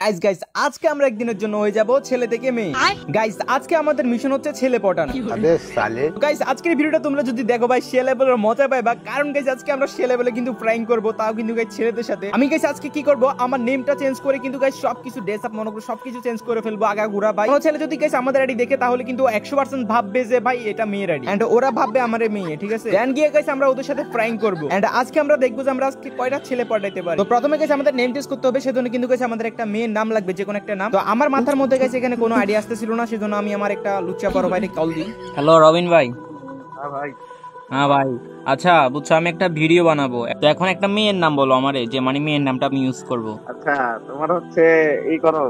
Guys guys আজকে আমরা একদিনের জন্য হয়ে যাব ছেলে থেকে মেয়ে। গাইস আজকে আমাদের মিশন হচ্ছে ছেলে পটানো। আবে সালে গাইস আজকের ভিডিওটা তোমরা যদি দেখো ভাই সে লেভেলের মজা পাইবা, কারণ গাইস আজকে আমরা সে লেভেলে কিন্তু প্র্যাঙ্ক করব, তাও কিন্তু গাইস ছেলেদের সাথে। আমি গাইস আজকে কি করব, আমার নেমটা চেঞ্জ করে কিন্তু গাইস সবকিছু ড্রেস আপ মনে করে সবকিছু চেঞ্জ করে ফেলবো আগাগুড়া। ভাই কোনো ছেলে যদি গাইস আমাদের আইডি দেখে তাহলে কিন্তু 100% ভাববে যে ভাই এটা মেয়ের আইডি, এন্ড ওরা ভাববে আমারে মেয়ে, ঠিক আছে? দেন গিয়ে গাইস আমরা ওদের সাথে প্র্যাঙ্ক করব, এন্ড আজকে আমরা দেখবো যে আমরা আজকে কয়টা ছেলে পটাইতে পারি। তো প্রথমে গাইস আমাদের নেম চেঞ্জ করতে হবে, সেজন্য কিন্তু গাইস আমাদের একটা মেয়ের নাম লাগবে, যে কোনো একটা নাম। তো আমার মাথার মধ্যে গাইস এখানে কোনো আইডিয়া আসতেছিল না, সেজন্য আমি আমার একটা লুচ্চা বড় ভাইকে কল দিই। হ্যালো রবিন ভাই। হ্যাঁ ভাই। হ্যাঁ ভাই, আচ্ছা বুঝছো, আমি একটা ভিডিও বানাবো, তো এখন একটা মেয়ের নাম বলো আমারে, যে মানে মেয়ের নামটা আমি ইউজ করব। আচ্ছা তোমার হচ্ছে এই করো,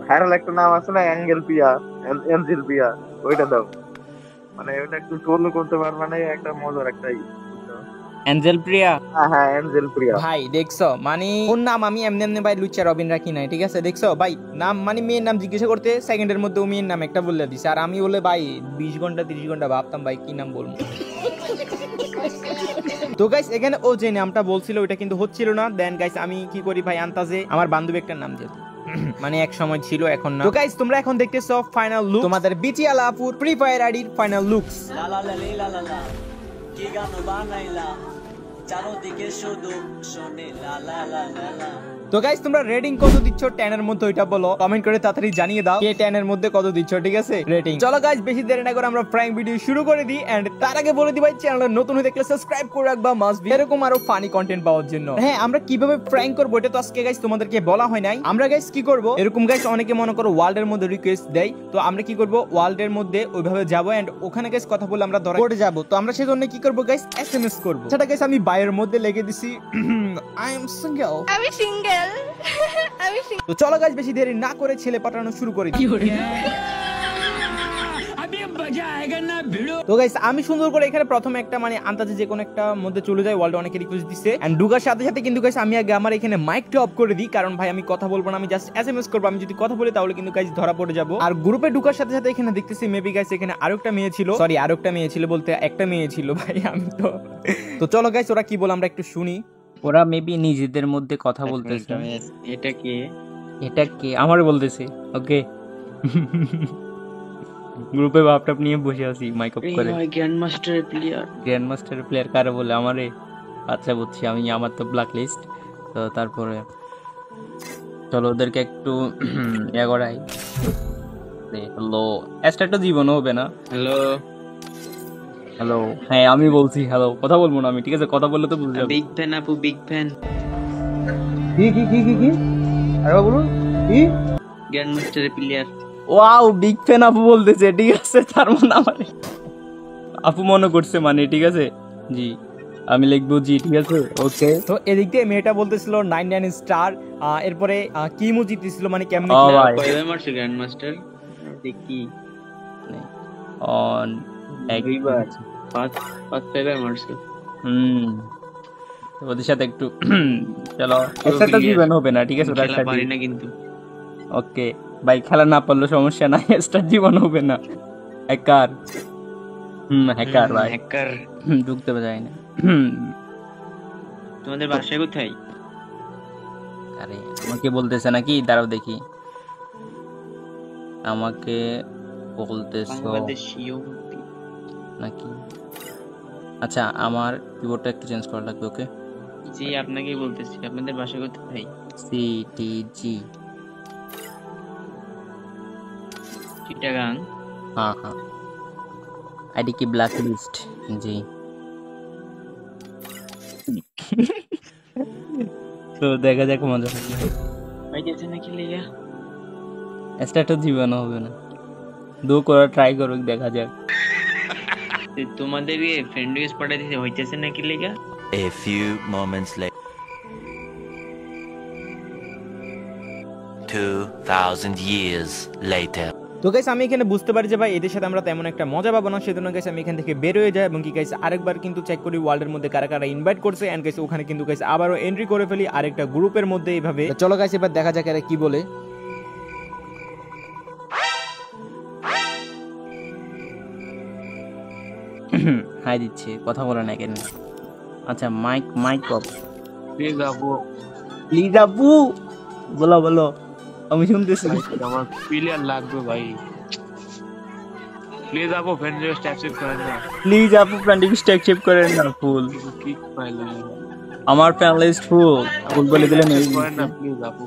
ভাইরাল একটা নাম আছে না, অ্যাঞ্জেল প্রিয়া, এঞ্জেল প্রিয়া, ওইটা দাও। মানে ওটা একটু ট্রোল করতে পারবে, মানে একটা মজার একটাই। অ্যাঞ্জেল প্রিয়া। হ্যাঁ হ্যাঁ, অ্যাঞ্জেল প্রিয়া। ভাই দেখছো, মানে ওর নাম আমি এমনি এমনি ভাই লুচ্চা রবিন রাখি নাই, ঠিক আছে? দেখছো ভাই নাম মানে মেয়ের নাম জিজ্ঞাসা করতে সেকেন্ডের মধ্যে ও মেয়ের নাম একটা বলে দিছে, আর আমি বলে ভাই 20 ঘন্টা 30 ঘন্টা ভাবতাম ভাই কি নাম বলবো। তো গাইস এখানে ও যে নামটা বলছিল ওইটা কিন্তু হচ্ছিল না। দেন গাইস আমি কি করি ভাই, আন্তাজে আমার বান্ধবী একটা নাম যেত, মানে এক সময় ছিল এখন না। তো গাইস তোমরা এখন দেখতেছো ফাইনাল লুক, তোমাদের বিচিয়ালা আপুর ফ্রি ফায়ার আইডির ফাইনাল লুকস। লা লা লা লা লা লা কি গান বানাইলা চারদিকে শুধু শুনে লা লা লা লা লা। তো গাইস তোমরা রেটিং কত দিচ্ছ 10 এর মধ্যে ওইটা বলো, কমেন্ট করে তাড়াতাড়ি জানিয়ে দাও কে 10 এর মধ্যে কত দিচ্ছ, ঠিক আছে? রেটিং। চলো গাইস বেশি দেরি না করে আমরা প্র্যাঙ্ক ভিডিও শুরু করে দিই, এন্ড তার আগে বলে দিই ভাই চ্যানেলে নতুন হয়ে থাকলে সাবস্ক্রাইব করে রাখবা মাস্ট বি, এরকম আরো ফানি কন্টেন্ট পাওয়ার জন্য। হ্যাঁ, আমরা কিভাবে প্র্যাঙ্ক করব এটা তো আজকে গাইস তোমাদেরকে বলা হয় নাই। আমরা গাইস কি করব, এরকম গাইস অনেকে মনে করো ওয়ার্ল্ড এর মধ্যে রিকোয়েস্ট দেয়, তো আমরা কি করব ওয়ার্ল্ড এর মধ্যে ওইভাবে যাব, এন্ড ওখানে গাইস কথা বলে আমরা ধরা পড়ে যাব। তো আমরা সেজন্য কি করব গাইস, এসএমএস করব। সেটা গাইস আমি বাইরের মধ্যে লিখে দিছি আই এম সিঙ্গেল, আমি সিঙ্গেল। তো চলো গাইস বেশি দেরি না করে ছেলে পাঠানো শুরু করে দিই। তো গাইস আমি সুন্দর করে এখানে প্রথমে একটা মানে আন্দাজে যে কোনো একটা মধ্যে চলে যায়, ওয়ার্ল্ড অনেকে রিকোয়েস্ট দিছে, এন্ড ঢুকার সাথে সাথে কিন্তু গাইস আমি আগে আমার এখানে মাইকটা অফ করে দিই, কারণ ভাই আমি কথা বলবো না, আমি জাস্ট এসএমএস করব। আমি যদি কথা বলি তাহলে কিন্তু গাইস ধরা পড়ে যাব। আর গ্রুপে ঢুকার সাথে সাথে এখানে দেখতেছি মেবি গাইস এখানে আরেকটা মেয়ে ছিল, সরি আরেকটা মেয়ে ছিল বলতে একটা মেয়ে ছিল ভাই, আমি তো চলো গাইস ওরা কি বলে আমরা একটু শুনি। ওরা মেবি নিজেদের মধ্যে কথা বলতেছে। এটা কি? এটা কে আমার বলতেছে? ওকে গ্রুপে ভাবটাপ নিয়ে বসে আছি মাইক অফ করে। Grand master player. Grand master player কারে বলে আমারে? আচ্ছা বুঝছি, আমি আমার তো ব্ল্যাক লিস্ট। তো তারপরে চলো ওদেরকে একটু ইয়া করাই। হ্যালো, স্টার্ট তো জীবন হবে না। হ্যালো হ্যালো, হ্যাঁ আমি বলছি হ্যালো, কথা বলবো না আমি, ঠিক আছে? কথা বললে তো বুঝতে হবে। বিগ ফ্যান আপু, বিগ ফ্যান। কি কি কি কি কি আরে বলুন কি? Grand master player. Wow, big fan আপু বলতেছে, ঠিক আছে? তার মানে আমার আপু মনে করছে মানে, ঠিক আছে? জি আমি লিখবো জি, ঠিক আছে? ওকে। তো এদিক দিয়ে মেয়েটা বলতেছিল 99 স্টার, এরপরে কি ইমোজি দিছিল, মানে কেমনে ও ভাই কয়বার মারছে গ্র্যান্ড মাস্টার? দেখি অন দুইবার, পাঁচ ছয়বার মারছে। ওদের সাথে একটু চলো, একসাথে জীবন হবে না, ঠিক আছে? খেলা পারি না কিন্তু। ওকে ভাই, খেলা না পারলে সমস্যা নাই, এক্সট্রা জীবন হবে না। হ্যাকার, হ্যাকার ভাই, হ্যাকার। ঢুকতে যায় না। তোমাদের বাসা কোথায়? আরে আমাকে বলতেছে নাকি? দাঁড়াও দেখি, আমাকে বলতেছো বাংলাদেশীয় নাকি? আচ্ছা আমার কিবোর্ডটা একটু চেঞ্জ করা লাগবে। ওকে জি, আপনাকেই বলতেছি। আপনাদের বাসা কোথায়? সিটিজি। চিটাগাং। হ্যাঁ হ্যাঁ, আইডি কি ব্ল্যাক লিস্ট? জি। তো দেখা যাক মজা হবে। পাইতেছে নাকি লেগা? স্টার্ট জীবন হবে না, দু করে ট্রাই করো, দেখা যাক। তোমাদের ফ্রেন্ড রিকোয়েস্ট পাঠাইতেছে, হইতেছে নাকি লেগা? A few moments later. 2000 years later. তো গাইস আমি এখানে বুঝতে পারি যে ভাই এদের সাথে আমরা তেমন একটা মজা পাবো না, সেজন্য গাইস আমি এখান থেকে বের হয়ে যাই, এবং কি গাইস আরেকবার কিন্তু চেক করি ওয়ার্ল্ডের মধ্যে কারা কারা ইনভাইট করছে, এন্ড গাইস ওখানে কিন্তু গাইস আবারও এন্ট্রি করে ফেলি আরেকটা গ্রুপের মধ্যে এইভাবে। চলো গাইস এবার দেখা যাক এরা কি বলে। হাই দিচ্ছে, কথা বলে না কেন? আচ্ছা মাইক অফ। প্লিজ আপু, প্লিজ আপু বলো বলো। আমি শুনতেছি আমার প্লেয়ার লাগবে ভাই, প্লিজ আপু ফ্রেন্ড রিকোয়েস্ট অ্যাকসেপ্ট করেন না, প্লিজ আপু ফ্রেন্ড রিকোয়েস্ট অ্যাকসেপ্ট করেন না ফুল, কিক ফাইল আমার ফ্যান লিস্ট ফুল বলে দিলেন করেন না প্লিজ আপু।